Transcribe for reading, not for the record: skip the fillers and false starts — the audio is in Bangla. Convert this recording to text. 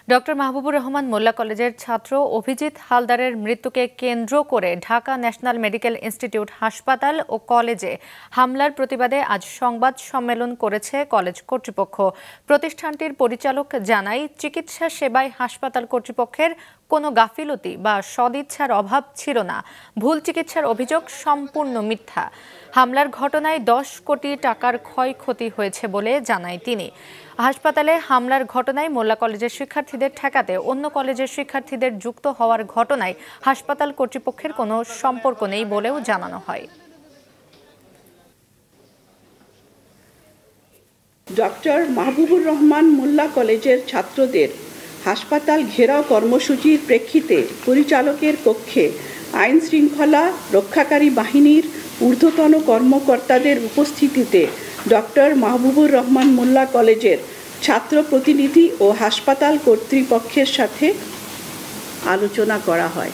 ডক্টর মাহবুবুর রহমান মোল্লা কলেজের ছাত্র অভিজিৎ হালদারের মৃত্যুকে কেন্দ্র করে ঢাকা ন্যাশনাল মেডিকেল ইনস্টিটিউট হাসপাতাল ও কলেজে হামলার প্রতিবাদে আজ সংবাদ সম্মেলন করেছে কলেজ কর্তৃপক্ষ। প্রতিষ্ঠানটির পরিচালক জানায়, চিকিৎসা সেবায় হাসপাতাল কর্তৃপক্ষের কোনো গাফিলতি বা সদিচ্ছার অভাব ছিল না। ভুল চিকিৎসার অভিযোগ সম্পূর্ণ মিথ্যা। হামলার ঘটনায় 10 কোটি টাকার ক্ষয়ক্ষতি হয়েছে বলে জানায় তিনি। হাসপাতালে হামলার ঘটনায় মোল্লা কলেজের শিক্ষার্থীদের ঠেকাতে অন্য কলেজের শিক্ষার্থীদের যুক্ত হওয়ার ঘটনায় হাসপাতাল কর্তৃপক্ষের কোনো সম্পর্ক নেই বলেও জানানো হয়। ডক্টর মাহবুবুর রহমান মোল্লা কলেজের ছাত্রদের হাসপাতাল ঘেরাও কর্মসূচির প্রেক্ষিতে পরিচালকের কক্ষে আইন শৃঙ্খলা রক্ষাকারী বাহিনীর ঊর্ধ্বতন কর্মকর্তাদের উপস্থিতিতে ডক্টর মাহবুবুর রহমান মোল্লা কলেজের ছাত্র প্রতিনিধি ও হাসপাতাল কর্তৃপক্ষের সাথে আলোচনা করা হয়।